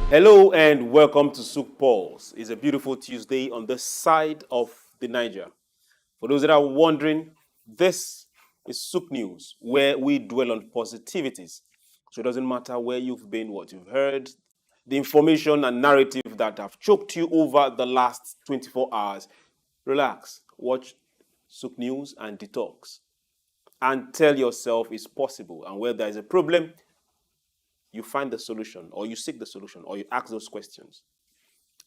Hello and welcome to Souk Pulse. It's a beautiful Tuesday on the side of the Niger. For those that are wondering, this is Souk News, where we dwell on positivities. So it doesn't matter where you've been, what you've heard, the information and narrative that have choked you over the last 24 hours. Relax, watch Souk News and detox. And tell yourself it's possible. And where there is a problem, you find the solution, or you seek the solution, or you ask those questions.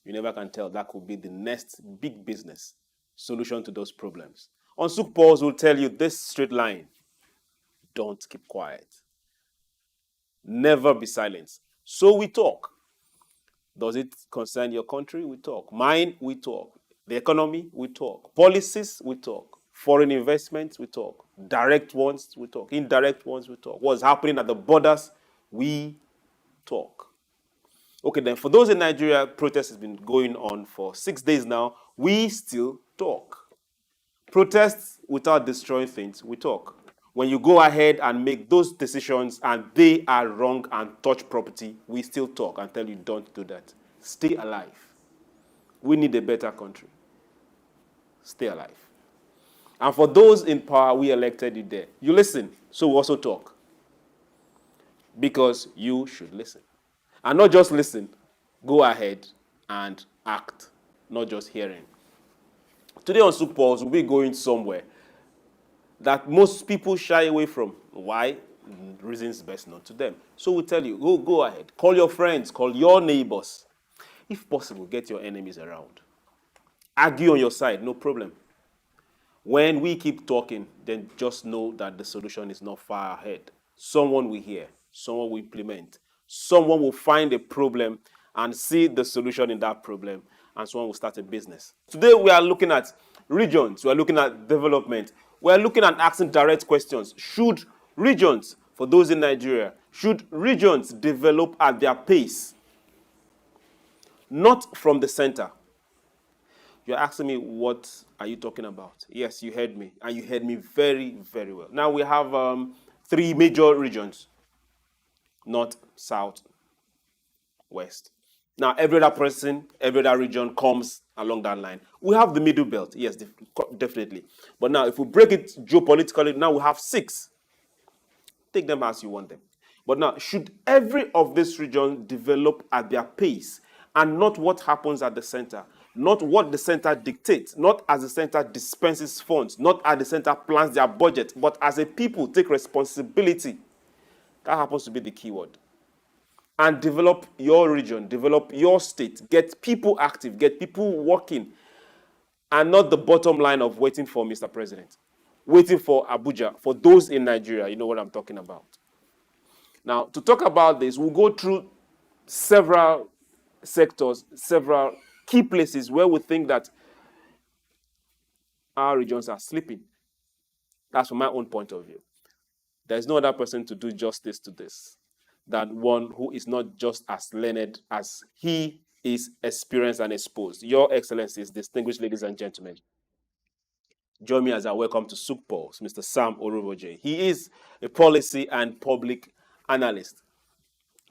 You never can tell. That could be the next big business solution to those problems. On Souk Pulse, we'll tell you this straight line. Don't keep quiet. Never be silent. So we talk. Does it concern your country? We talk. Mine, we talk. The economy, we talk. Policies, we talk. Foreign investments, we talk. Direct ones, we talk. Indirect ones, we talk. What's happening at the borders, we talk. Okay, then for those in Nigeria, protest has been going on for 6 days now. We still talk. Protests without destroying things, we talk. When you go ahead and make those decisions and they are wrong and touch property, we still talk and tell you don't do that. Stay alive. We need a better country. Stay alive. And for those in power, we elected you there. You listen, so we also talk. Because you should listen. And not just listen, go ahead and act, not just hearing. Today on Souk Pulse, we'll be going somewhere that most people shy away from. Why? Reasons best known to them. So we'll tell you, go ahead. Call your friends, call your neighbors. If possible, get your enemies around. Argue on your side, no problem. When we keep talking, then just know that the solution is not far ahead. Someone will hear, someone will implement, someone will find a problem and see the solution in that problem, and someone will start a business. Today we are looking at regions, we are looking at development, we are looking at asking direct questions. Should regions, for those in Nigeria, should regions develop at their pace? Not from the center. You're asking me, what are you talking about? Yes, you heard me, and you heard me very, very well. Now we have 3 major regions: north, south, west. Now every other person, every other region comes along that line. We have the middle belt, yes, definitely. But now if we break it geopolitically, now we have 6. Take them as you want them. But now, should every of these regions develop at their pace and not what happens at the center? Not what the center dictates, not as the center dispenses funds, not as the center plans their budget, but as a people take responsibility. That happens to be the key word. And develop your region, develop your state, get people active, get people working, and not the bottom line of waiting for Mr. President, waiting for Abuja. For those in Nigeria, you know what I'm talking about. Now, to talk about this, we'll go through several sectors, several key places where we think that our regions are sleeping. That's from my own point of view. There's no other person to do justice to this than one who is not just as learned as he is experienced and exposed. Your Excellencies, distinguished ladies and gentlemen, join me as I welcome to Souk Pulse, Mr. Sam Orovwuje. He is a policy and public analyst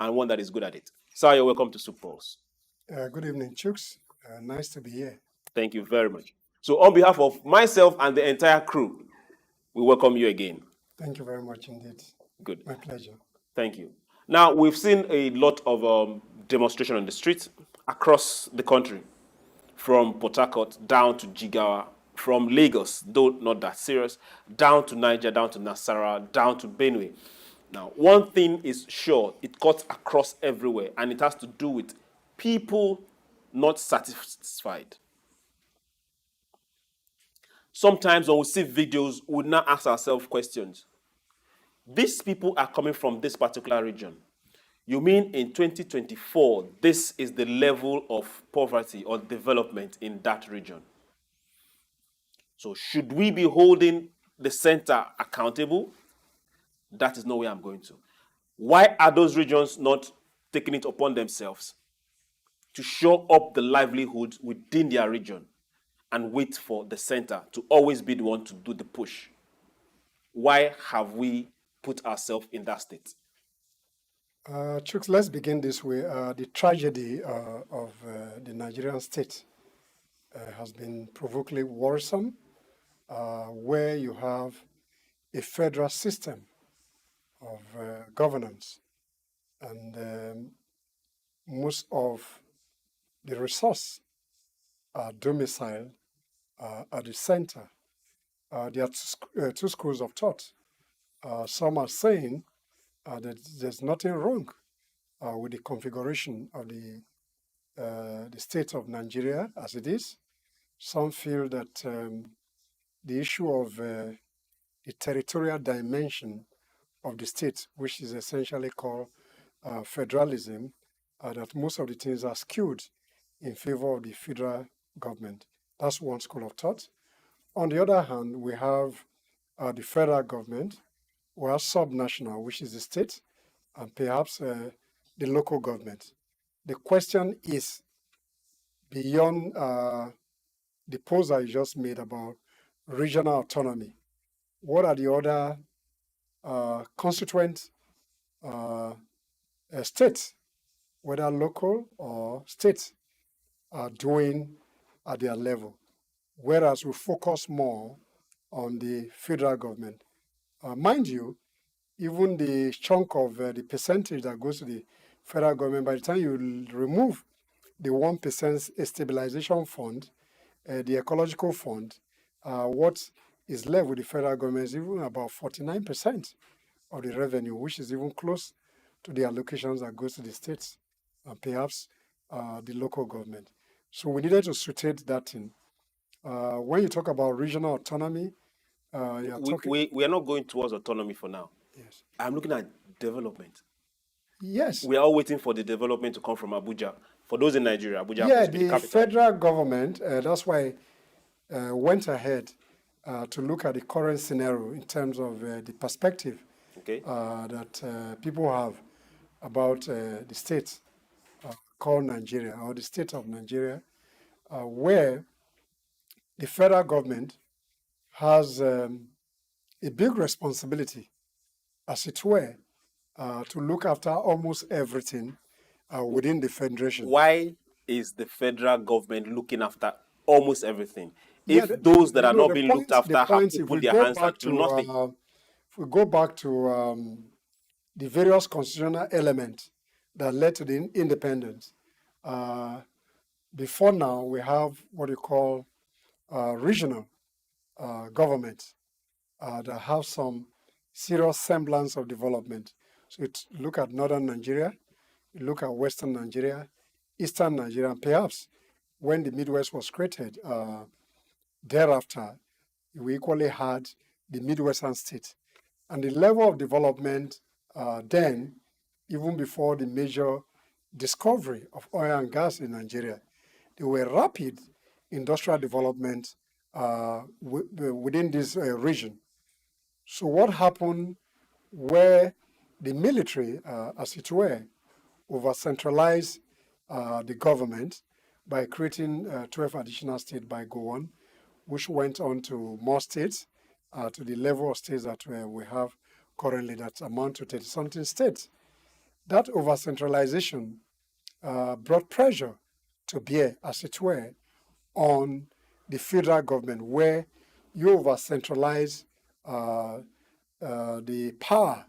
and one that is good at it. Sir, you're welcome to Souk Pulse. Good evening, Chooks. Nice to be here. Thank you very much. So on behalf of myself and the entire crew, we welcome you again. Thank you very much indeed. Good. My pleasure. Thank you. Now, we've seen a lot of demonstration on the streets across the country, from Port Harcourt down to Jigawa, from Lagos, though not that serious, down to Niger, down to Nasarawa, down to Benue. Now, one thing is sure, it cuts across everywhere, and it has to do with people not satisfied. Sometimes when we see videos, we now ask ourselves questions. These people are coming from this particular region. You mean in 2024, this is the level of poverty or development in that region? So should we be holding the center accountable? That is not where I'm going to. Why are those regions not taking it upon themselves to show up the livelihood within their region and wait for the center to always be the one to do the push? Why have we put ourselves in that state? Chooks, let's begin this way. The tragedy of the Nigerian state has been provokingly worrisome, where you have a federal system of governance, and most of the resource are domiciled at the center. There are two schools of thought. Some are saying that there's nothing wrong with the configuration of the state of Nigeria as it is. Some feel that the issue of the territorial dimension of the state, which is essentially called federalism, that most of the things are skewed in favor of the federal government. That's one school of thought. On the other hand, we have the federal government, we have subnational, which is the state, and perhaps the local government. The question is beyond the pose I just made about regional autonomy. What are the other constituent states, whether local or state, are doing at their level? Whereas we focus more on the federal government. Mind you, even the chunk of the percentage that goes to the federal government, by the time you remove the 1% stabilization fund, the ecological fund, what is left with the federal government is even about 49% of the revenue, which is even close to the allocations that goes to the states and perhaps the local government. So we needed to situate that in. When you talk about regional autonomy, you're talking. We are not going towards autonomy for now. Yes. I'm looking at development. Yes. We are all waiting for the development to come from Abuja. For those in Nigeria, Abuja Yeah, happens to be the capital. federal government, that's why went ahead to look at the current scenario in terms of the perspective Okay. that people have about the state called Nigeria, or the state of Nigeria, where the federal government has a big responsibility, as it were, to look after almost everything within the federation. Why is the federal government looking after almost everything? Yeah, If those that are no, not the being point, looked after the have point, to if put we their go hands and back do nothing, to, if we go back to the various constitutional elements that led to the independence, before now we have what you call regional governments that have some serious semblance of development. So look at northern Nigeria, you look at western Nigeria, eastern Nigeria, and perhaps when the Midwest was created, thereafter, we equally had the Midwestern states. And the level of development then, even before the major discovery of oil and gas in Nigeria, there were rapid industrial development within this region. So what happened where the military, as it were, over-centralized the government by creating 12 additional states by Go On, which went on to more states, to the level of states that we have currently that amount to 30-something states. That over-centralization brought pressure to bear, as it were, on the federal government, where you over-centralize the power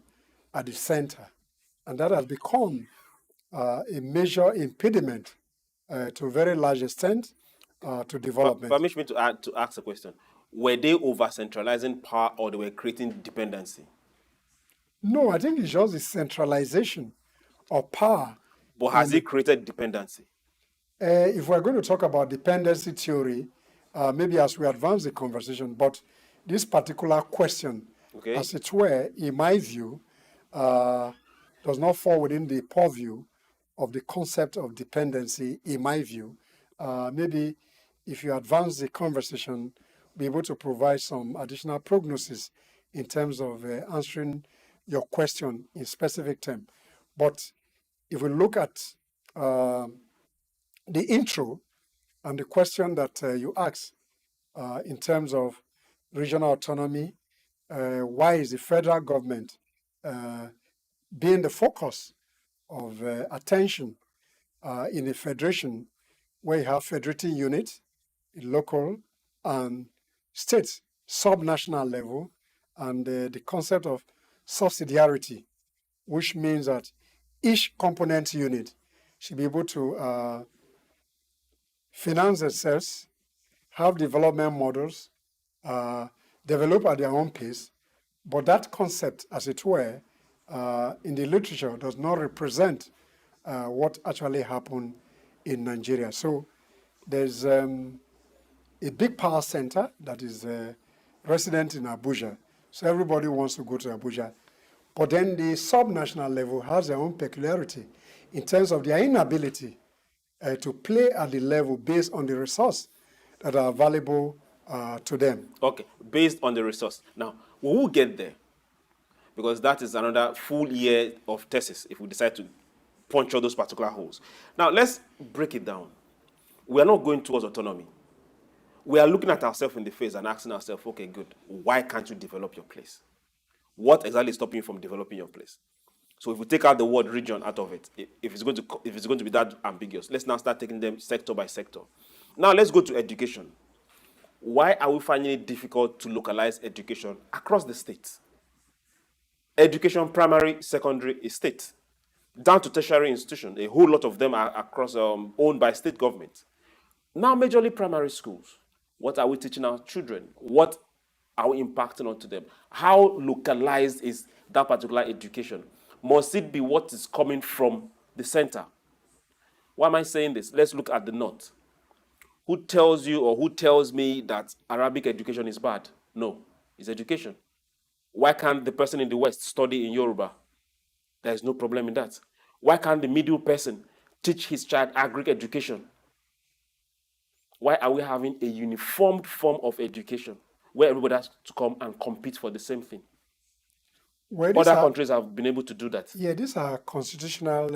at the center. And that has become a major impediment to a very large extent to development. permit me to ask a question. Were they over-centralizing power or they were creating dependency? No, I think it's just the centralization of power. But has it created dependency? If we're going to talk about dependency theory, maybe as we advance the conversation, but this particular question, Okay. as it were, in my view, does not fall within the purview of the concept of dependency, in my view. Maybe if you advance the conversation, be able to provide some additional prognosis in terms of answering your question in specific term. But if we look at the intro and the question that you asked in terms of regional autonomy, why is the federal government being the focus of attention in a federation where you have federating units, local and state, subnational level, and the concept of subsidiarity, which means that each component unit should be able to finance themselves, have development models, develop at their own pace. But that concept, as it were, in the literature does not represent what actually happened in Nigeria. So there's a big power center that is resident in Abuja. So everybody wants to go to Abuja. But then the subnational level has their own peculiarity in terms of their inability to play at the level based on the resource that are available to them. Okay, based on the resource. Now, we will get there because that is another full year of thesis if we decide to puncture those particular holes. Now, let's break it down. We are not going towards autonomy. We are looking at ourselves in the face and asking ourselves, okay, good, why can't you develop your place? What exactly is stopping you from developing your place? So if we take out the word region out of it, if it's going to be that ambiguous, let's now start taking them sector by sector. Now let's go to education. Why are we finding it difficult to localize education across the states? Education, primary, secondary, is state. Down to tertiary institutions, a whole lot of them are across owned by state government. Now, majorly primary schools. What are we teaching our children? What are we impacting onto them? How localized is that particular education? Must it be what is coming from the center? Why am I saying this? Let's look at the north. Who tells you or who tells me that Arabic education is bad? No, it's education. Why can't the person in the West study in Yoruba? There is no problem in that. Why can't the middle person teach his child Agric education? Why are we having a uniformed form of education where everybody has to come and compete for the same thing? Other countries have been able to do that. Yeah, these are constitutional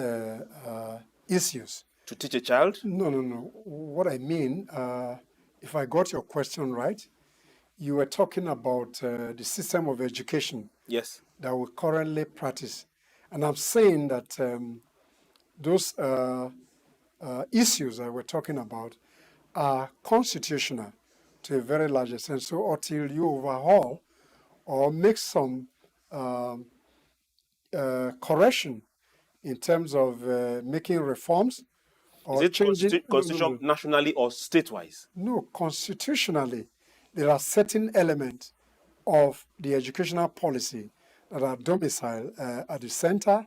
issues. To teach a child? No. What I mean, if I got your question right, you were talking about the system of education. Yes. That we currently practice. And I'm saying that those issues that we're talking about are constitutional to a very large extent. So until you overhaul or make some correction in terms of making reforms or is it changing constitution nationally or state-wise? No, constitutionally, there are certain elements of the educational policy that are domiciled at the center.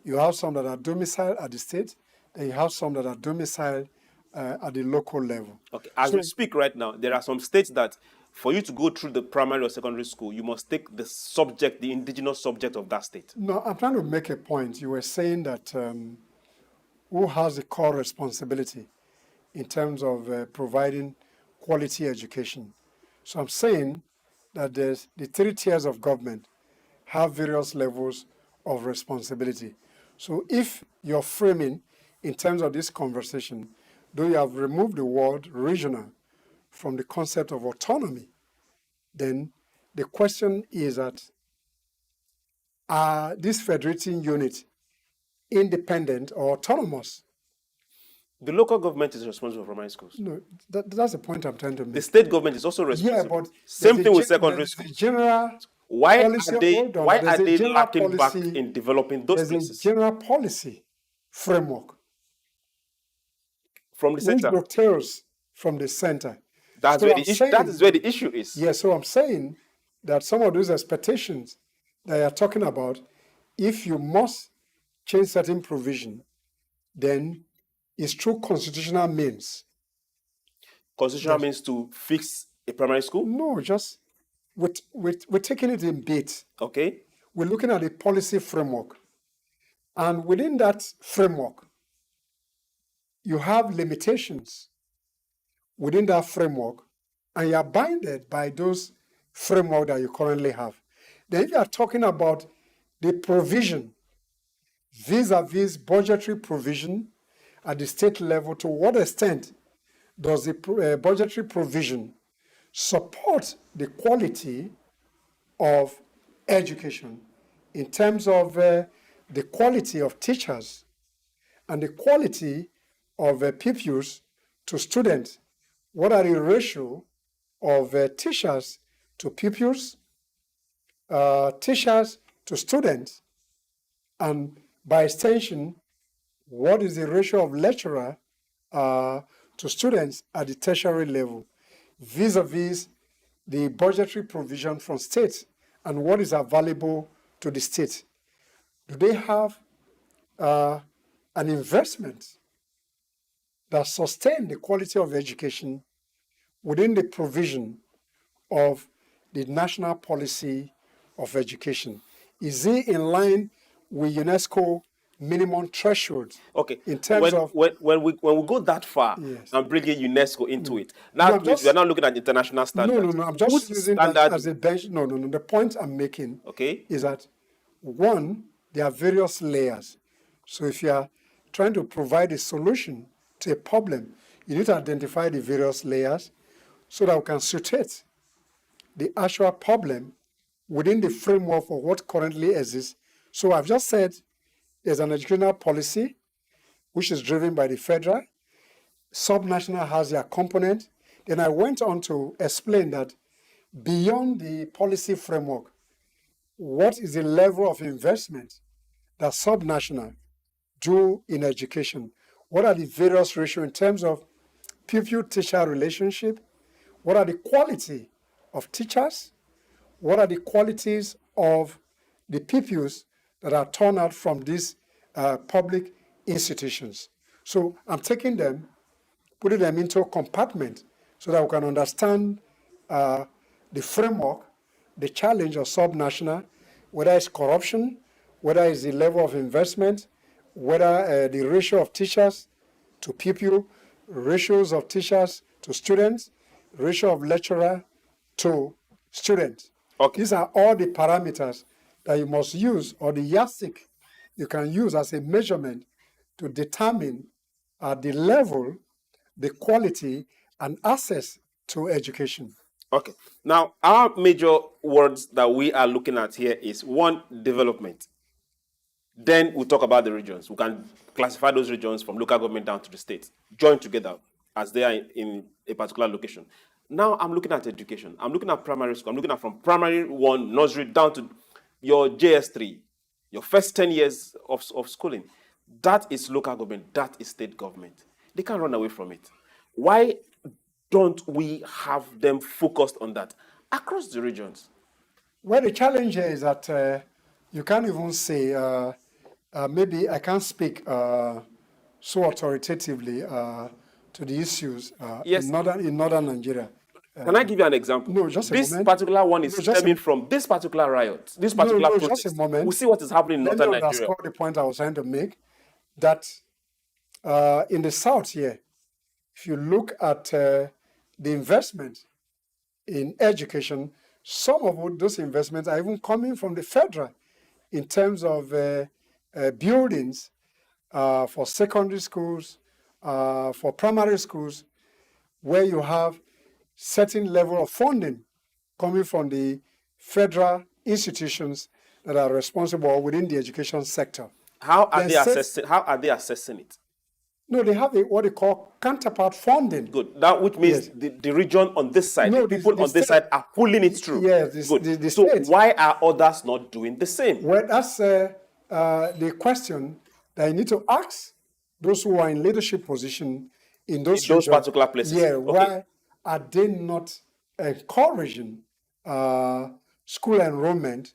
You have some that are domiciled at the state. Then you have some that are domiciled at the local level. Okay, as we speak right now, there are some states that for you to go through the primary or secondary school, you must take the subject, the indigenous subject of that state. No, I'm trying to make a point. You were saying that who has the core responsibility in terms of providing quality education. So I'm saying that there's the 3 tiers of government have various levels of responsibility. So if you're framing in terms of this conversation, though you have removed the word regional from the concept of autonomy, then the question is that are these federating units independent or autonomous? The local government is responsible for primary schools. No, that's the point I'm trying to make. The state government is also responsible. Yeah, but same thing with secondary schools. General why policy, are they lacking policy, back in developing those there's places? There's a general policy framework from the center. Which dovetails from the center. That's where the issue. That is where the issue is. Yeah, so I'm saying that some of those expectations that you're talking about, if you must change certain provision, then it's through constitutional means. Constitutional means to fix a primary school? No, just we're taking it in bits. Okay. We're looking at a policy framework. And within that framework, you have limitations within that framework, and you're binded by those framework that you currently have. Then if you are talking about the provision, vis-a-vis budgetary provision at the state level, to what extent does the budgetary provision support the quality of education in terms of the quality of teachers and the quality of pupils to students. What are the ratio of teachers to pupils, teachers to students, and by extension, what is the ratio of lecturer to students at the tertiary level vis-a-vis the budgetary provision from states and what is available to the state? Do they have an investment that sustain the quality of education within the provision of the national policy of education? Is it in line with UNESCO minimum thresholds? Okay. In terms of when we go that far Yes. and bringing UNESCO into it, No, now I'm just- we're not looking at international standards. No. I'm just Whose using that standard- as a bench. No. The point I'm making Okay. is that one, there are various layers. So if you are trying to provide a solution to a problem, you need to identify the various layers so that we can situate the actual problem within the framework of what currently exists. So I've just said there's an educational policy which is driven by the federal. Subnational has their component. Then I went on to explain that beyond the policy framework, what is the level of investment that subnational do in education? What are the various ratios in terms of pupil-teacher relationship? What are the quality of teachers? What are the qualities of the pupils that are turned out from these public institutions? So I'm taking them, putting them into a compartment so that we can understand the framework, the challenge of subnational, whether it's corruption, whether it's the level of investment, whether the ratio of teachers to pupil, ratios of teachers to students, ratio of lecturer to students. Okay. These are all the parameters that you must use, or the yardstick you can use as a measurement to determine the level, the quality, and access to education. Okay. Now, our major words that we are looking at here is one, development. Then we'll talk about the regions. We can classify those regions from local government down to the states, join together as they are in a particular location. Now I'm looking at education. I'm looking at primary school. I'm looking at from primary one, nursery, down to your JS3, your first 10 years of schooling. That is local government. That is state government. They can't run away from it. Why don't we have them focused on that across the regions? Well, the challenge here is that you can't even say, maybe I can't speak so authoritatively to the issues Yes. in northern Nigeria. Can I give you an example? No, just a this moment. particular one is No, just stemming from this particular riot, this particular No, protest. just a moment. We see what is happening in Let me northern Nigeria. underscore the point I was trying to make, that in the south here, if you look at the investment in education, some of those investments are even coming from the federal in terms of buildings for secondary schools, for primary schools, where you have certain level of funding coming from the federal institutions that are responsible within the education sector. How are Then they assessing? How are they assessing it? No, they have what they call counterpart funding. Good. That which means Yes. the region on this side, No, the people the on this state- side are pulling it through. Yes, Good. the So state. why are others not doing the same? Well, that's the question that you need to ask those who are in leadership position in those In those regions. particular places. Yeah, Okay. why are they not encouraging school enrollment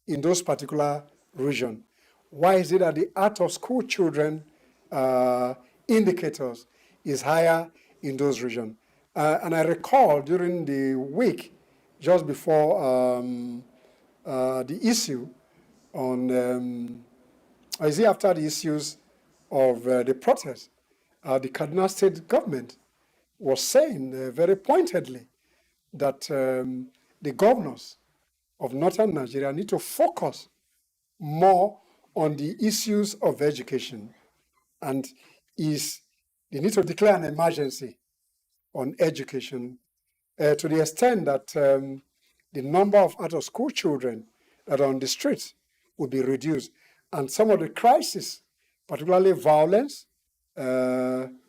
in those particular regions? Why is it that the out-of-school children indicators is higher in those regions? And I recall during the week, just before the issue on, is it after the issues of the protest, the Kaduna State government was saying very pointedly that the governors of northern Nigeria need to focus more on the issues of education, and they need to declare an emergency on education to the extent that the number of out-of-school children that are on the streets will be reduced. And some of the crises particularly violence,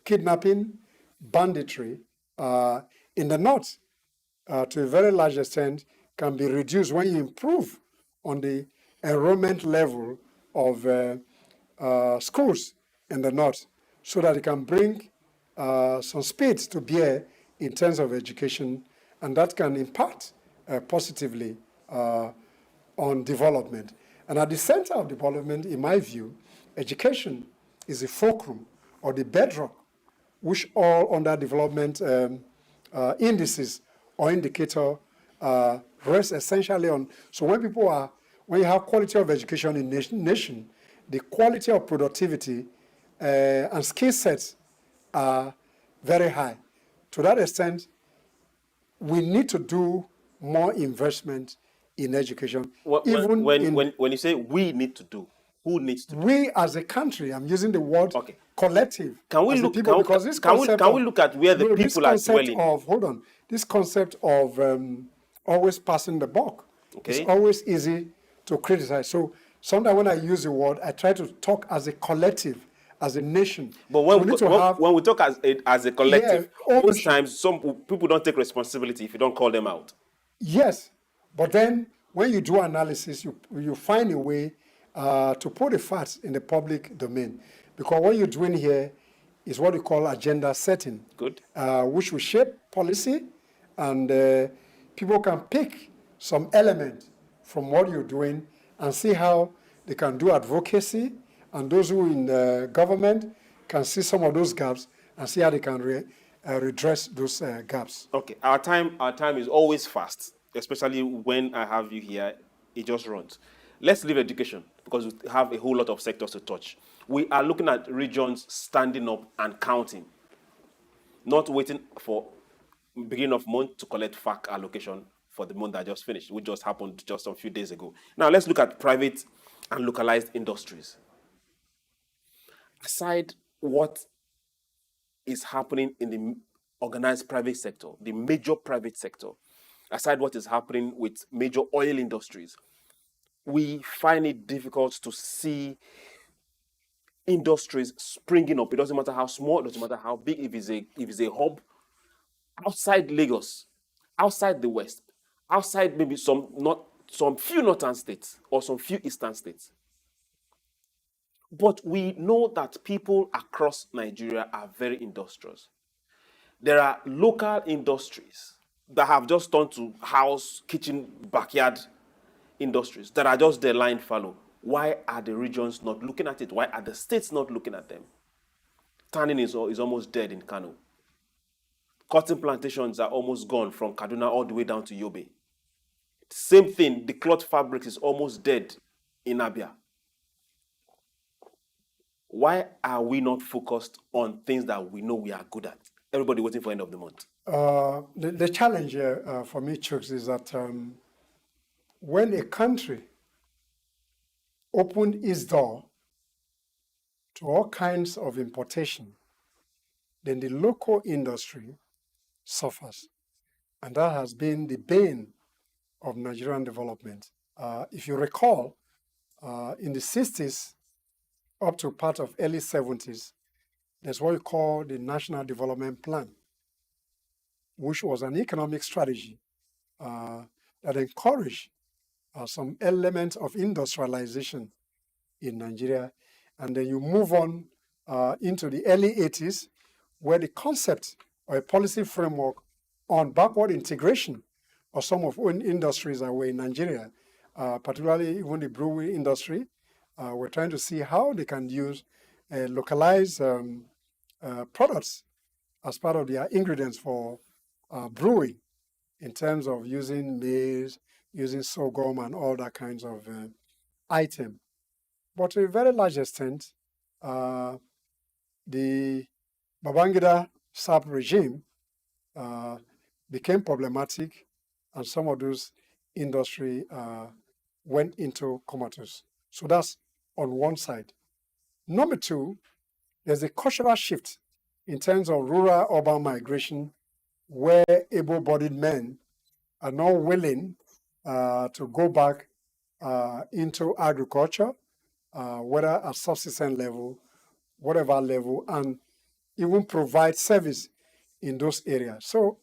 kidnapping, banditry in the north, to a very large extent, can be reduced when you improve on the enrollment level of schools in the north, so that it can bring some speed to bear in terms of education, and that can impact positively on development. And at the center of development, in my view, education is the fulcrum or the bedrock which all underdevelopment indices or indicator rest essentially on. So when you have quality of education in nation, the quality of productivity and skill sets are very high. To that extent, we need to do more investment in education. When you say we need to do, who needs to do? We as a country, I'm using the word collective. Can we look? Can we look at where the people are dwelling? This concept of always passing the buck. Okay. It's always easy to criticize. So sometimes when I use the word, I try to talk as a collective, as a nation. But when we talk as a collective, most times some people don't take responsibility if you don't call them out. Yes, but then when you do analysis, you find a way to put the facts in the public domain. Because what you're doing here is what we call agenda setting. Good. Which will shape policy, and people can pick some element from what you're doing and see how they can do advocacy, and those who in the government can see some of those gaps and see how they can redress those gaps. Okay, our time is always fast, especially when I have you here. It just runs. Let's leave education because we have a whole lot of sectors to touch. We are looking at regions standing up and counting, not waiting for beginning of month to collect FAC allocation for the month that just finished, which just happened just a few days ago. Now let's look at private and localized industries. Aside what is happening in the organized private sector, the major private sector, aside what is happening with major oil industries, we find it difficult to see industries springing up. It doesn't matter how small, it doesn't matter how big, if it's a hub outside Lagos, outside the West, outside maybe some few northern states or some few eastern states. But we know that people across Nigeria are very industrious. There are local industries that have just turned to house, kitchen, backyard industries that are just their line follow. Why are the regions not looking at it? Why are the states not looking at them? Tanning is almost dead in Kano. Cotton plantations are almost gone from Kaduna all the way down to Yobe. Same thing, the cloth fabrics is almost dead in Abia. Why are we not focused on things that we know we are good at? Everybody waiting for end of the month. The challenge here for me, Chuks, is that when a country opened its door to all kinds of importation, then the local industry suffers. And that has been the bane of Nigerian development. If you recall, in the 60s up to part of early 70s, there's what we call the National Development Plan, which was an economic strategy that encouraged some elements of industrialization in Nigeria. And then you move on into the early 80s, where the concept or a policy framework on backward integration of some of own industries that were in Nigeria, particularly even the brewery industry, we're trying to see how they can use localized products as part of their ingredients for brewing, in terms of using maize, using sorghum, and all that kinds of item. But to a very large extent, the Babangida SAP regime became problematic, and some of those industry went into comatose. So that's on one side. Number two, there's a cultural shift in terms of rural-urban migration, where able-bodied men are not willing to go back into agriculture, whether at subsistence level whatever level, and even provide service in those areas. So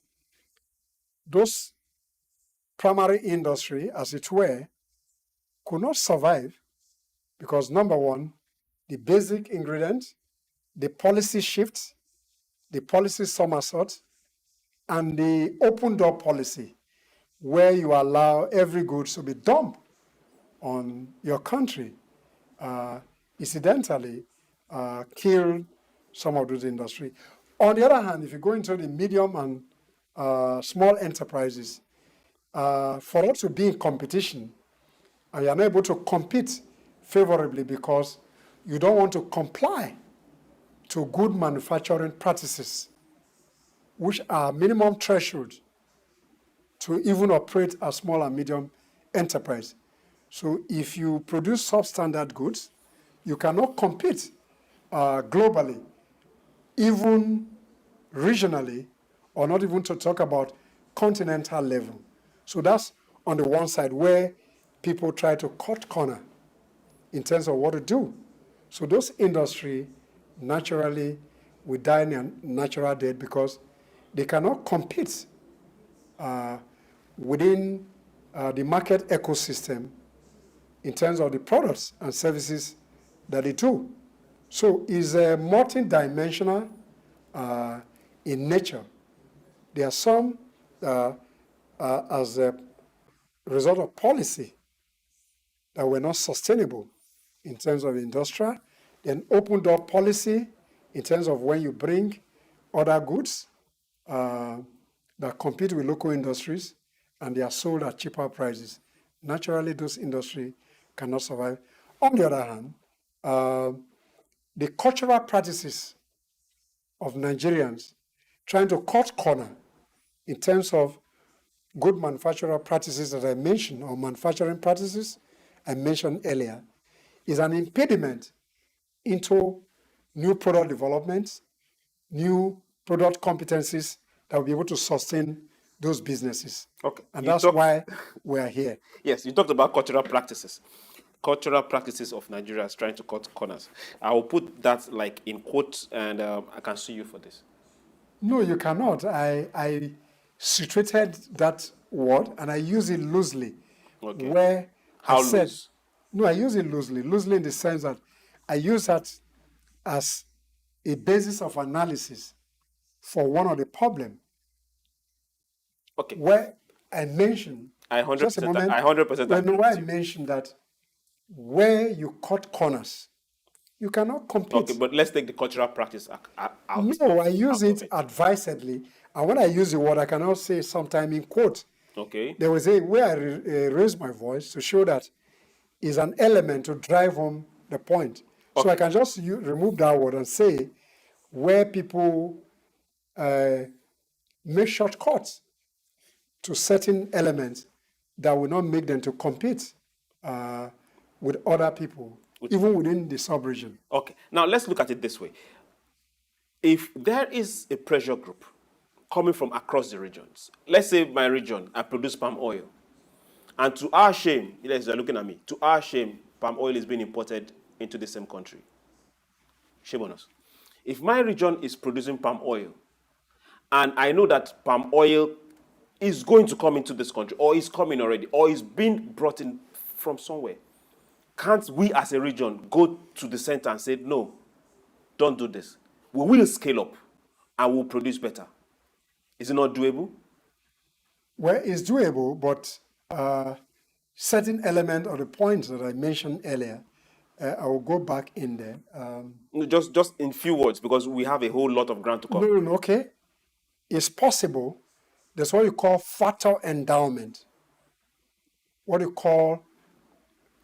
those primary industry, as it were, could not survive because number one, the basic ingredients, the policy shifts, the policy somersault, and the open door policy, where you allow every goods to be dumped on your country, incidentally killed some of those industries. On the other hand, if you go into the medium and small enterprises, for us to be in competition, and you're not able to compete favorably because you don't want to comply to good manufacturing practices, which are minimum thresholds to even operate a small and medium enterprise. So if you produce substandard goods, you cannot compete globally, even regionally, or not even to talk about continental level. So that's on the one side where people try to cut corner in terms of what to do. So those industry naturally will die a natural death because they cannot compete within the market ecosystem in terms of the products and services that they do. So it's multi-dimensional in nature. There are some as a result of policy that were not sustainable in terms of industrial, then open door policy in terms of when you bring other goods that compete with local industries and they are sold at cheaper prices. Naturally, those industries cannot survive. On the other hand, the cultural practices of Nigerians trying to cut corner in terms of good manufacturer practices that I mentioned, or manufacturing practices I mentioned earlier, is an impediment into new product development, new product competencies that will be able to sustain those businesses. Okay. And that's why we are here. Yes, you talked about cultural practices. Cultural practices of Nigeria is trying to cut corners. I will put that like in quotes, and I can sue you for this. No, you cannot. I situated that word and I use it loosely. Okay. Where How I said, loose? no, I use it loosely in the sense that I use that as a basis of analysis for one of the problem. Okay. Where I mentioned, just a moment, I 100% agree where I with you. mentioned that where you cut corners, you cannot compete. Okay, but let's take the cultural practice out. No, I use out of it advisedly. And when I use the word, I cannot say sometime in quote. Okay. There was a way I raised my voice to show that is an element to drive home the point. So Okay. I can just remove that word and say where people make shortcuts to certain elements that will not make them to compete with other people, even within the sub-region. Okay. Now let's look at it this way. If there is a pressure group coming from across the regions, let's say my region, I produce palm oil, and to our shame, you guys are looking at me, to our shame, palm oil is being imported into the same country. Shame on us. If my region is producing palm oil, and I know that palm oil is going to come into this country, or is coming already, or is being brought in from somewhere, can't we as a region go to the center and say, no, don't do this? We will scale up and we'll produce better. Is it not doable? Well, it's doable, but certain element of the points that I mentioned earlier, I will go back in there. No, just in few words, because we have a whole lot of ground to cover. No, okay. It's possible. There's what you call factor endowment, what you call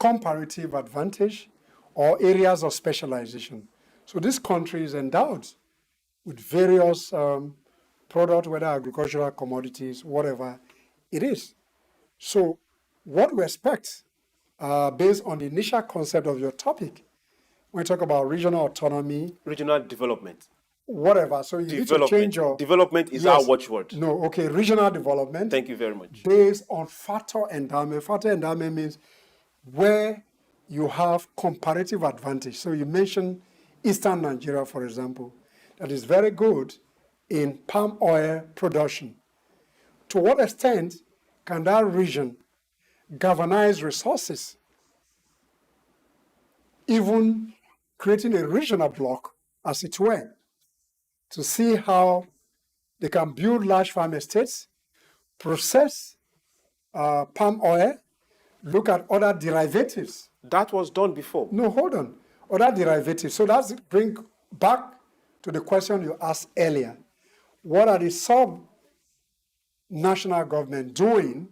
comparative advantage, or areas of specialization. So this country is endowed with various products, whether agricultural commodities, whatever it is. So what we expect, based on the initial concept of your topic, when we talk about regional autonomy, Regional development. whatever, so you need to change your... Development is our watchword. No, okay, regional development. Thank you very much. Based on factor endowment. Factor endowment means where you have comparative advantage. So you mentioned eastern Nigeria, for example, that is very good in palm oil production. To what extent can that region galvanize resources, even creating a regional bloc, as it were, to see how they can build large farm estates, process palm oil, look at other derivatives. That was done before. No, hold on. Other derivatives. So that's bring back to the question you asked earlier. What are the sub-national government doing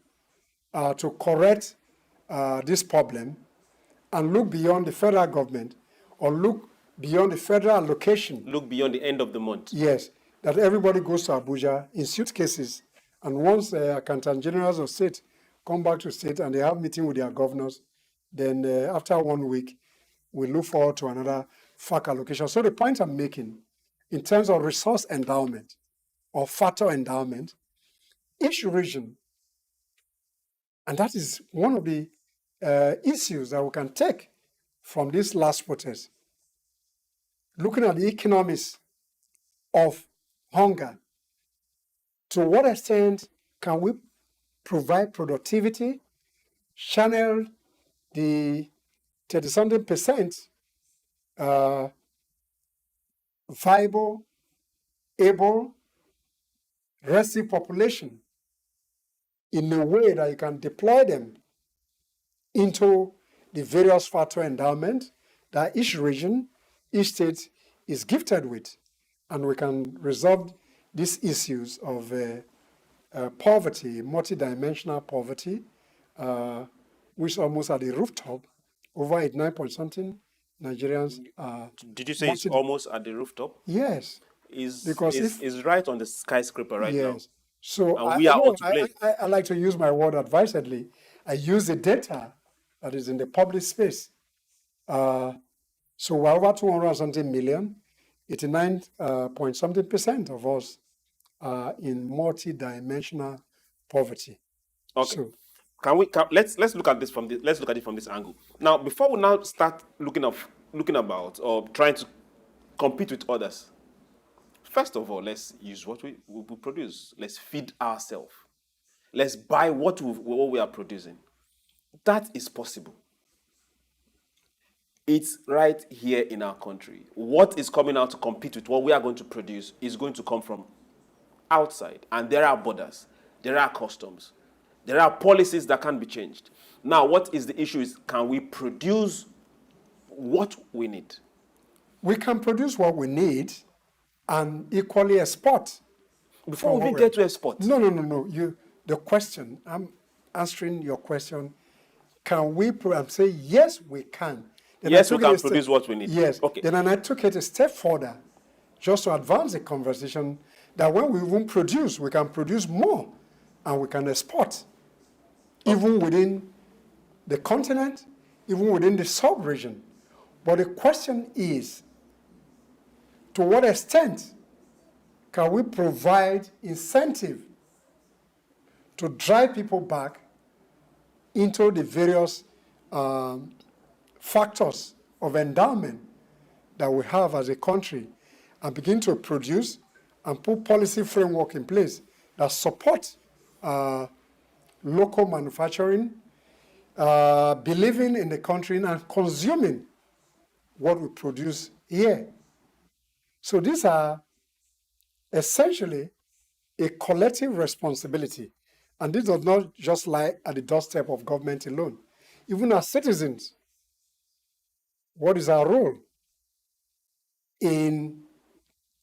to correct this problem and look beyond the federal government or look beyond the federal allocation? Look beyond the end of the month. Yes, that everybody goes to Abuja in suitcases, and once accountant generals of state come back to state and they have meeting with their governors, then after 1 week, we look forward to another FAC allocation. So the point I'm making, in terms of resource endowment or factor endowment, each region, and that is one of the issues that we can take from this last protest, looking at the economics of hunger. To what extent can we provide productivity, channel the 30-something% viable, able, restive population in a way that you can deploy them into the various factor endowment that each region, each state is gifted with, and we can resolve these issues of poverty, multidimensional poverty, which almost at the rooftop, over 89 point something Nigerians are. Did you say it's almost at the rooftop? Yes. Because it's right on the skyscraper right now. Yes. So And we are all to blame. I like to use my word advisedly. I use the data that is in the public space. So we're over 200 and something million, 89 point something percent of us are in multidimensional poverty. Okay. So, Let's look at this from this angle. Now, before we now start looking about or trying to compete with others, first of all, let's use what we produce. Let's feed ourselves. Let's buy what we are producing. That is possible. It's right here in our country. What is coming out to compete with what we are going to produce is going to come from outside. And there are borders. There are customs. There are policies that can be changed. Now, what is the issue is, can we produce what we need? we can produce what we need and equally export. Before we get to export. No. The question, I'm answering your question. Can we, I'm saying, yes, we can. Then yes, we can produce what we need. Yes. Okay. Then I took it a step further, just to advance the conversation, that when we even produce, we can produce more and we can export, even within the continent, even within the sub-region. But the question is, to what extent can we provide incentive to drive people back into the various factors of endowment that we have as a country and begin to produce and put policy framework in place that support local manufacturing, believing in the country and consuming what we produce here. So these are essentially a collective responsibility. And this does not just lie at the doorstep of government alone. Even as citizens, what is our role in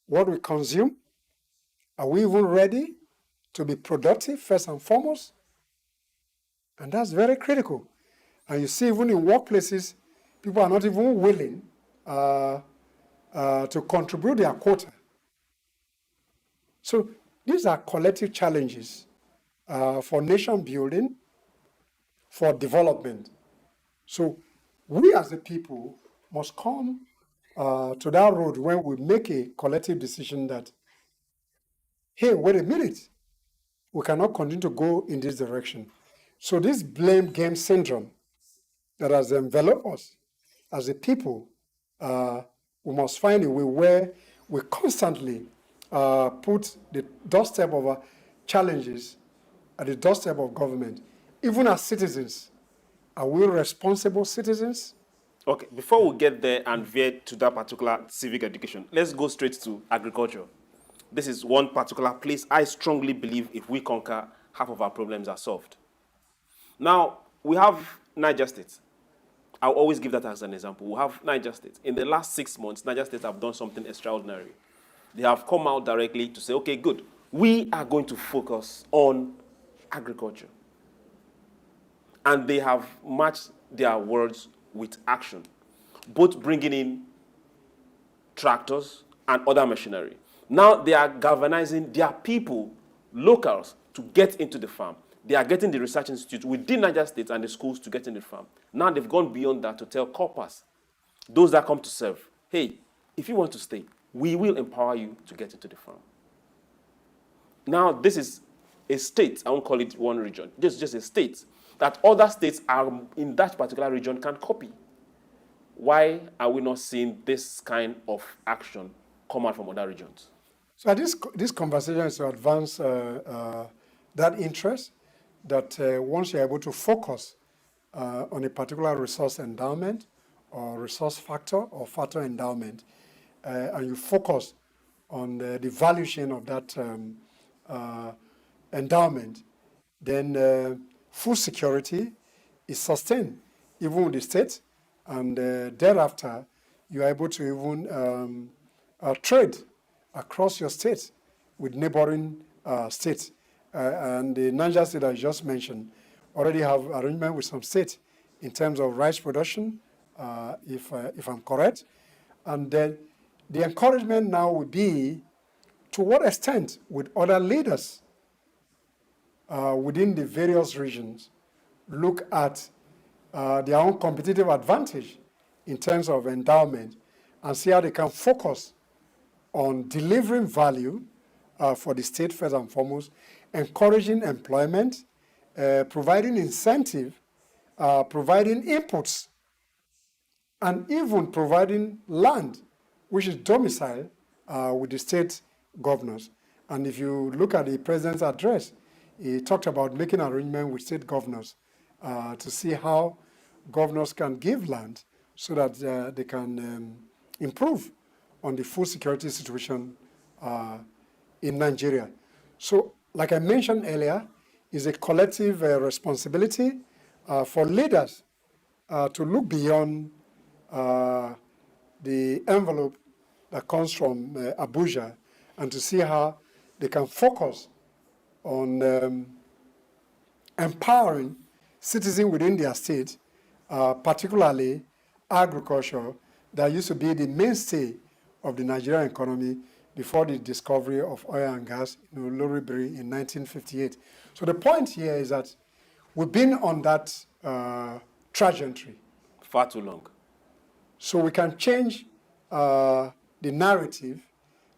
what we consume? Are we even ready to be productive first and foremost? And that's very critical. And you see, even in workplaces, people are not even willing to contribute their quota. So these are collective challenges for nation building, for development. So we as a people must come to that road when we make a collective decision that, hey, wait a minute, we cannot continue to go in this direction. So this blame game syndrome that has enveloped us as a people We must find a way where we constantly put the doorstep of our challenges at the doorstep of government. Even as citizens, are we responsible citizens? Okay, before we get there and veer to that particular civic education, let's go straight to agriculture. This is one particular place I strongly believe if we conquer, half of our problems are solved. Now, we have Niger State. I'll always give that as an example. We have Niger State. In the last 6 months, Niger State have done something extraordinary. They have come out directly to say, okay, good, we are going to focus on agriculture. And they have matched their words with action, both bringing in tractors and other machinery. Now they are galvanizing their people, locals, to get into the farm. They are getting the research institute within Niger State and the schools to get in the farm. Now they've gone beyond that to tell corpers, those that come to serve, hey, if you want to stay, we will empower you to get into the farm. Now this is a state, I won't call it one region, just a state that other states are in that particular region can copy. Why are we not seeing this kind of action come out from other regions? So this conversation is to advance that interest that once you're able to focus on a particular resource endowment or resource factor or factor endowment, and you focus on the value chain of that endowment, then food security is sustained even with the state, and thereafter you are able to even trade across your state with neighboring states. And the Niger state I just mentioned already have arrangement with some states in terms of rice production, if I'm correct. And then the encouragement now would be to what extent would other leaders within the various regions look at their own competitive advantage in terms of endowment and see how they can focus on delivering value for the state first and foremost, encouraging employment, providing incentive, providing inputs, and even providing land, which is domiciled with the state governors. And if you look at the president's address, he talked about making arrangement with state governors to see how governors can give land so that they can improve on the food security situation in Nigeria. So, like I mentioned earlier, is a collective responsibility for leaders to look beyond the envelope that comes from Abuja and to see how they can focus on empowering citizens within their state, particularly agriculture, that used to be the mainstay of the Nigerian economy before the discovery of oil and gas in Oloribiri in 1958. So the point here is that we've been on that trajectory. Far too long. So we can change the narrative,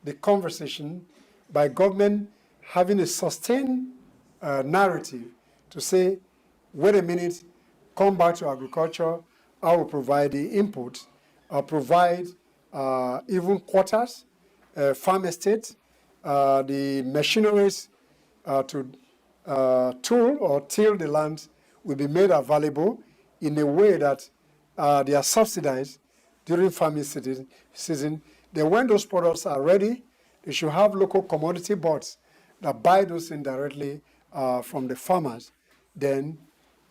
the conversation, by government having a sustained narrative to say, wait a minute, come back to agriculture, I will provide the input, I'll provide even quarters, farm estates, the machineries to tool or till the land will be made available in a way that they are subsidized during farming season. Then when those products are ready, they should have local commodity boards that buy those indirectly from the farmers, then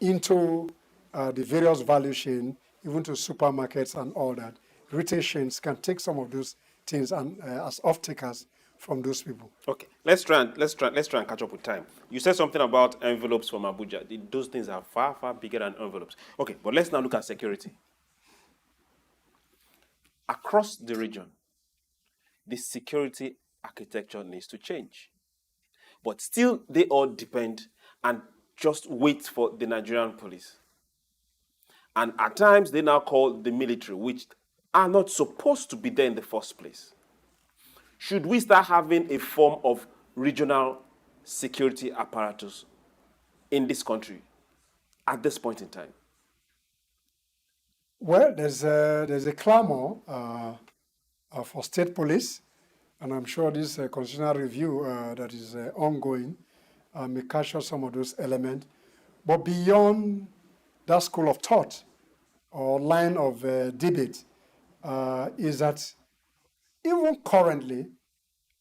into the various value chain, even to supermarkets and all that. Retail chains can take some of those things and as off-takers from those people. Okay, let's try and catch up with time. You said something about envelopes from Abuja. Those things are far, far bigger than envelopes. Okay, but let's now look at security. Across the region, the security architecture needs to change. But still, they all depend and just wait for the Nigerian police. And at times, they now call the military, which are not supposed to be there in the first place. Should we start having a form of regional security apparatus in this country at this point in time? Well, there's a clamor for state police, and I'm sure this constitutional review that is ongoing may capture some of those elements. But beyond that school of thought or line of debate is that even currently,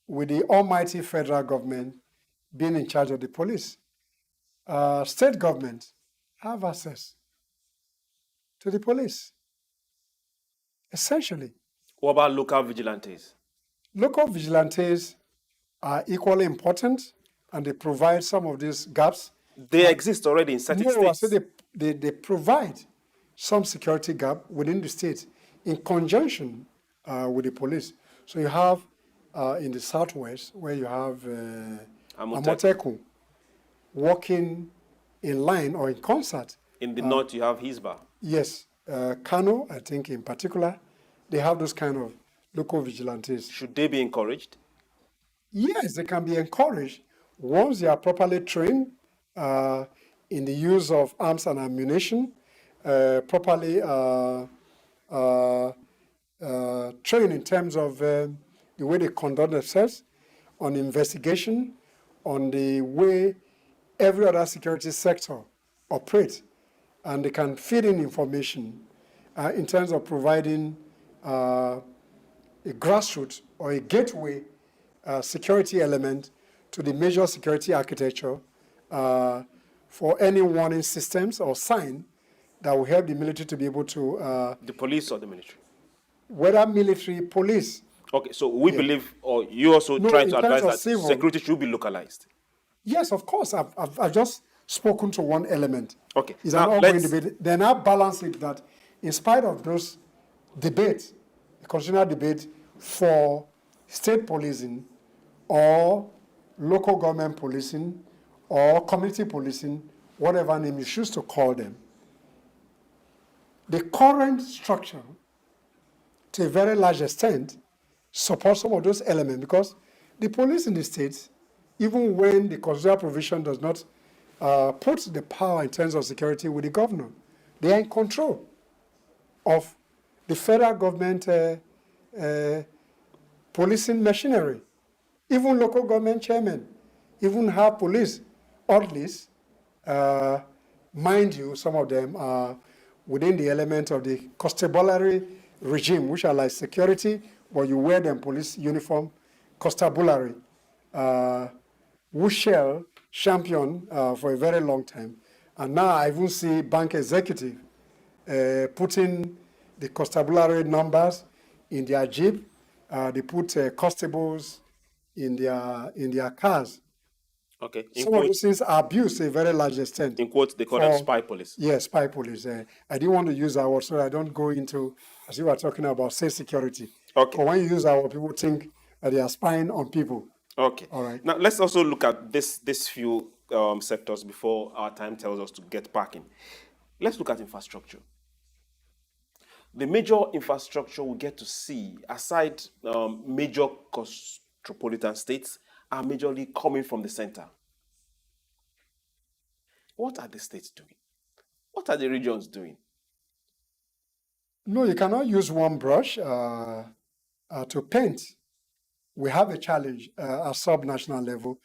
with the almighty federal government being in charge of the police, state governments have access to the police, essentially. What about local vigilantes? Local vigilantes are equally important, and they provide some of these gaps. They exist already in certain No, I states. said they provide some security gap within the state in conjunction with the police. So you have in the southwest where you have Amotekun working in line or in concert. In the north, you have Hisba. Yes, Kano, I think in particular, they have those kind of local vigilantes. Should they be encouraged? Yes, they can be encouraged once they are properly trained in the use of arms and ammunition, properly trained in terms of the way they conduct themselves, on investigation, on the way every other security sector operates, and they can feed in information in terms of providing a grassroots or a gateway security element to the major security architecture for any warning systems or sign that will help the military to be able to... the police or the military? Whether military, police. Okay, so we believe, or you also try to advise that civil, security should be localized. Yes, of course. I've just spoken to one element. Okay. It's an ongoing debate. Then I balance it that in spite of those debates, the constitutional debate for state policing or local government policing or community policing, whatever name you choose to call them, the current structure, to a very large extent, supports some of those elements because the police in the states, even when the constitutional provision does not put the power in terms of security with the governor, they are in control of the federal government policing machinery. Even local government chairmen, even have police orderlies. Mind you, some of them are within the element of the constabulary regime, which are like security, but you wear them police uniform, constabulary, Wushell champion for a very long time. And now I even see bank executive putting the constabulary numbers in their jeep. They put constables in their cars. Okay. Some of those things are abused to a very large extent. In quotes, they call them spy police. Yes, spy police. I didn't want to use that word, so I don't go into, as you were talking about, state security. Okay. But when you use that word, people think that they are spying on people. Okay. All right. Now, let's also look at this few sectors before our time tells us to get packing. Let's look at infrastructure. The major infrastructure we get to see, aside major metropolitan states, are majorly coming from the center. What are the states doing? What are the regions doing? No, you cannot use one brush to paint. We have a challenge at sub-national level.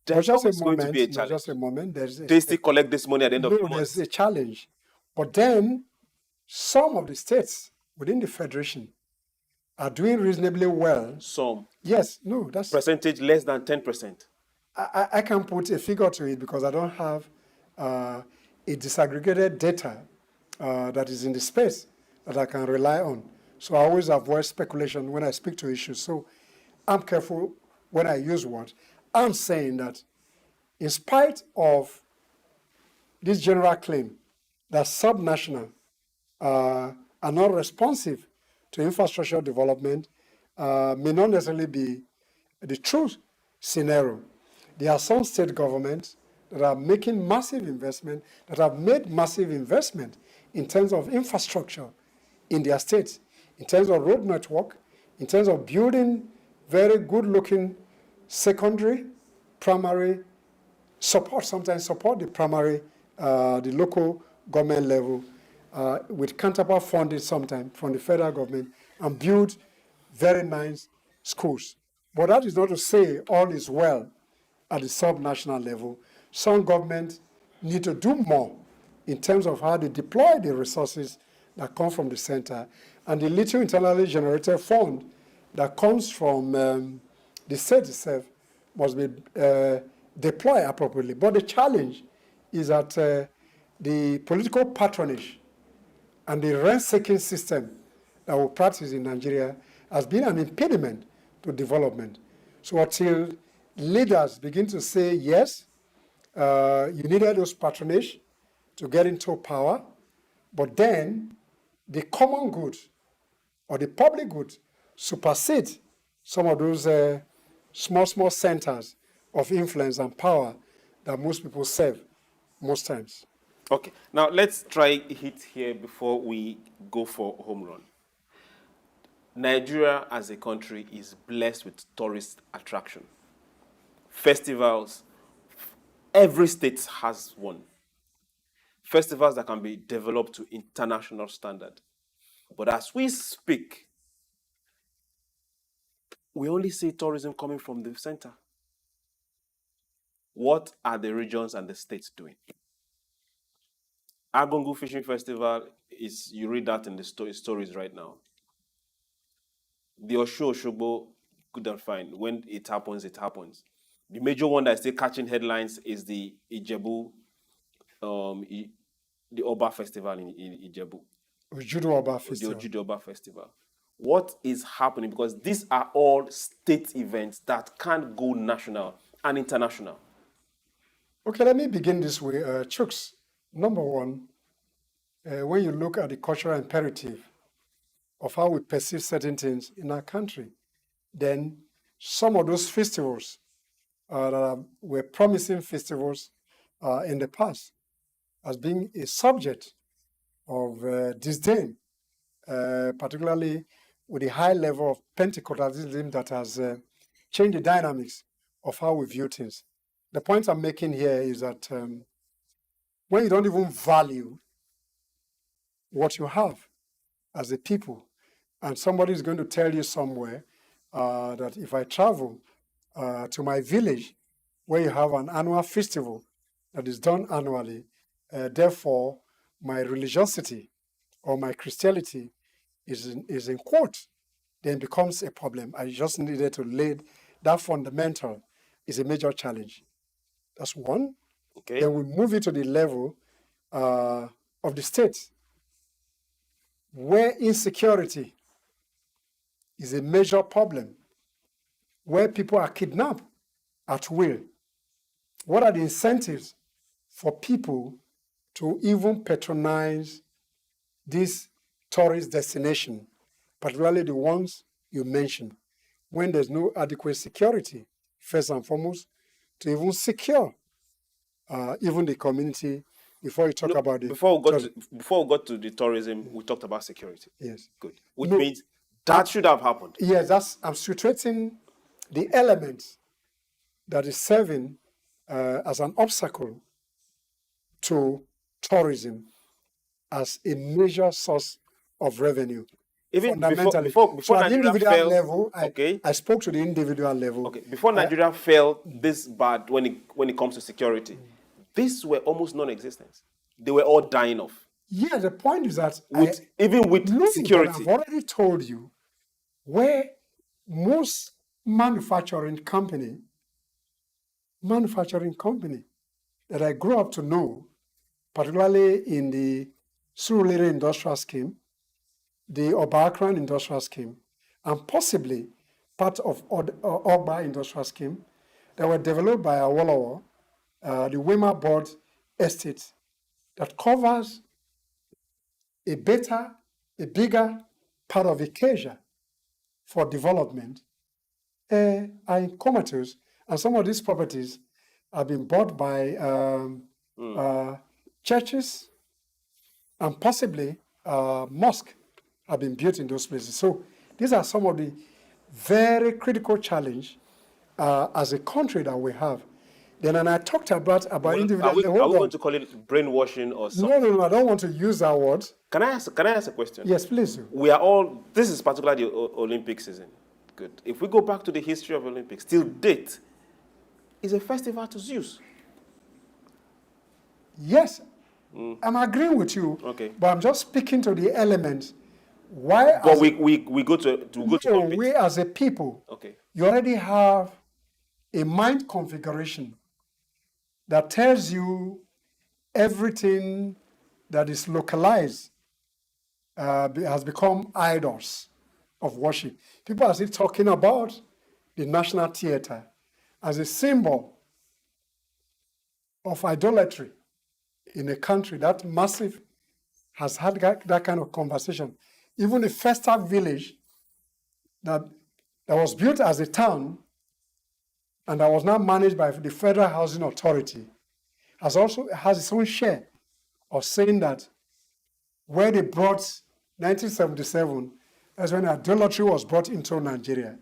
There's just always going to be a no, challenge. just a moment. They still collect this money at the end of the month. There's a challenge. But then some of the states within the federation are doing reasonably well. Some. Yes, no, that's... Percentage less than 10%. I can't put a figure to it because I don't have a disaggregated data that is in the space that I can rely on. So I always avoid speculation when I speak to issues. So I'm careful when I use words. I'm saying that in spite of this general claim that subnational are not responsive to infrastructure development, may not necessarily be the true scenario. There are some state governments that are making massive investment, that have made massive investment in terms of infrastructure in their states, in terms of road network, in terms of building very good-looking secondary, primary support, sometimes support the primary, the local government level, with counterpart funding sometimes from the federal government, and build very nice schools. But that is not to say all is well at the subnational level. Some governments need to do more in terms of how they deploy the resources that come from the center. And the little internally generated fund that comes from the state itself must be deployed appropriately. But the challenge is that the political patronage and the rent-seeking system that we practice in Nigeria has been an impediment to development. So until leaders begin to say, yes, you needed those patronage to get into power, but then the common good or the public good supersede some of those small centers of influence and power that most people serve most times. Okay, now let's try hit here before we go for home run. Nigeria as a country is blessed with tourist attraction. Festivals, every state has one. Festivals that can be developed to international standard. But as we speak, we only see tourism coming from the center. What are the regions and the states doing? Agongu Fishing Festival is, you read that in the stories right now. The Osho-Oshogbo, good and fine. When it happens, it happens. The major one that is still catching headlines is the Ijebu, the Oba Festival in Ijebu. Ojudu Oba Festival. The Ojudu Oba Festival. What is happening? Because these are all state events that can't go national and international. Okay, let me begin this way. Chooks, number one, when you look at the cultural imperative of how we perceive certain things in our country, then some of those festivals that were promising festivals in the past as being a subject of disdain, particularly with the high level of Pentecostalism that has changed the dynamics of how we view things. The point I'm making here is that when you don't even value what you have as a people, and somebody is going to tell you somewhere that if I travel to my village where you have an annual festival that is done annually, therefore my religiosity or my Christianity is in quote, then it becomes a problem. I just needed to lay that fundamental is a major challenge. That's one. Okay. Then we move it to the level of the state, where insecurity is a major problem, where people are kidnapped at will. What are the incentives for people to even patronize this tourist destination, particularly the ones you mentioned, when there's no adequate security, first and foremost, to even secure even the community before you talk about it. Before we got to the tourism, we talked about security. Yes. Good. Which means that should have happened. Yes, I'm situating the element that is serving as an obstacle to tourism as a major source of revenue. Even fundamentally. before So at the Nigeria individual fell, level, okay. I spoke to the individual level. Okay, before Nigeria fell this bad when it comes to security, these were almost non-existent. They were all dying off. Yeah, the point is that Even with security. I've already told you where most manufacturing company that I grew up to know, particularly in the Surulere Industrial Scheme, the Obakran Industrial Scheme, and possibly part of Ogba Industrial Scheme, that were developed by Awolowo, the Wema Board Estate, that covers a bigger part of Acacia for development, are in comatose, and some of these properties have been bought by churches, and possibly mosques have been built in those places. So these are some of the very critical challenge as a country that we have. Then, and I talked about individual. Are Hold we going on. to call it brainwashing or something? No, I don't want to use that word. Can I ask a question? Yes, please do. We are all, this is particularly the Olympic season. Good. If we go back to the history of Olympics, till date, it's a festival to Zeus. Yes, I'm agreeing with you. Okay. But I'm just speaking to the element. Why? But we go to compete. We as a people, Okay. you already have a mind configuration that tells you everything that is localized has become idols of worship. People are still talking about the national theater as a symbol of idolatry in a country that massive has had that kind of conversation. Even the Festac village that was built as a town and that was now managed by the Federal Housing Authority has its own share of saying that where they brought 1977, that's when idolatry was brought into Nigeria.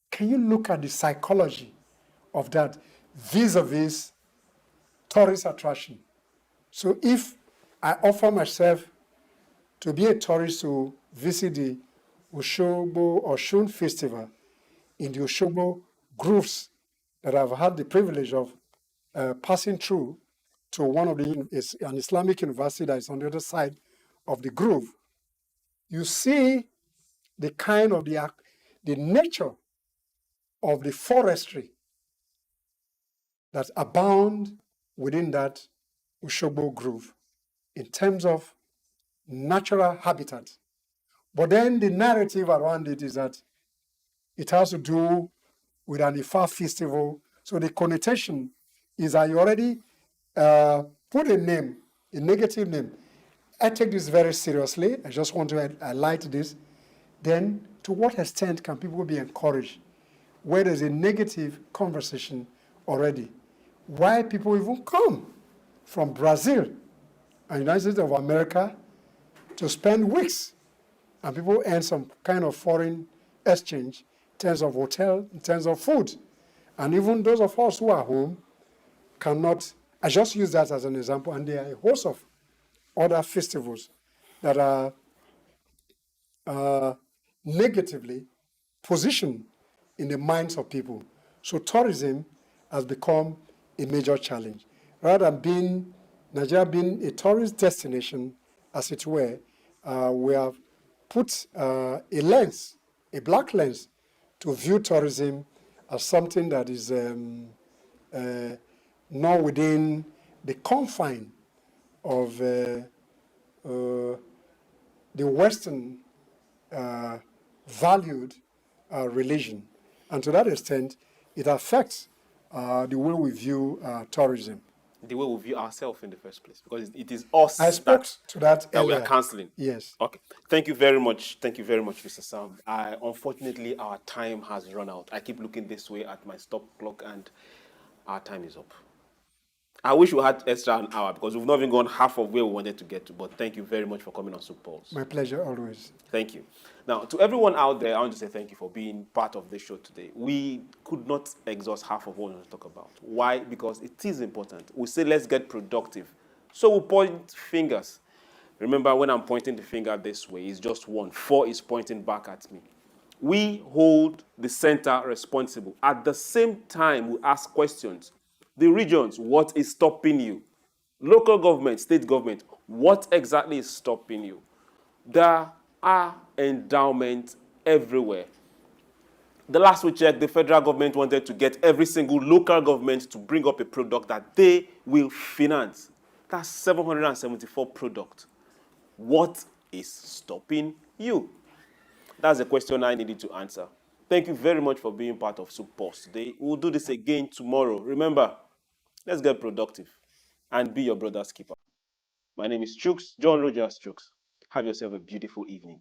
Can you look at the psychology of that vis-a-vis tourist attraction? So if I offer myself to be a tourist to visit the Oshogbo Oshun Festival in the Oshogbo groves that I've had the privilege of passing through to one of an Islamic university that is on the other side of the grove, you see the kind of the nature of the forestry that abound within that Oshogbo grove in terms of natural habitat. But then the narrative around it is that it has to do with an Ifa festival. So the connotation is that you already put a name, a negative name. I take this very seriously. I just want to highlight this. Then to what extent can people be encouraged where there's a negative conversation already? Why people even come from Brazil and United States of America to spend weeks and people earn some kind of foreign exchange in terms of hotel, in terms of food. And even those of us who are home cannot, I just use that as an example, and there are a host of other festivals that are negatively positioned in the minds of people. So tourism has become a major challenge. Rather than Nigeria being a tourist destination, as it were, we have put a lens, a black lens, to view tourism as something that is not within the confine of the Western valued religion. And to that extent, it affects the way we view tourism. The way we view ourselves in the first place, because it is us I spoke to that we earlier. are cancelling. Yes. Okay. Thank you very much. Thank you very much, Mr. Sam. Unfortunately, our time has run out. I keep looking this way at my stop clock, and our time is up. I wish we had extra an hour because we've not even gone half of where we wanted to get to. But thank you very much for coming on Soup Pulse. My pleasure, always. Thank you. Now, to everyone out there, I want to say thank you for being part of this show today. We could not exhaust half of what we want to talk about. Why? Because it is important. We say let's get productive. So we point fingers. Remember, when I'm pointing the finger this way, it's just one. 4 is pointing back at me. We hold the center responsible. At the same time, we ask questions. The regions, what is stopping you? Local government, state government, what exactly is stopping you? There are endowments everywhere. The last we checked, the federal government wanted to get every single local government to bring up a product that they will finance. That's 774 products. What is stopping you? That's the question I needed to answer. Thank you very much for being part of Soup Pulse today. We'll do this again tomorrow. Remember, let's get productive and be your brother's keeper. My name is Chooks, John Rogers Chooks. Have yourself a beautiful evening.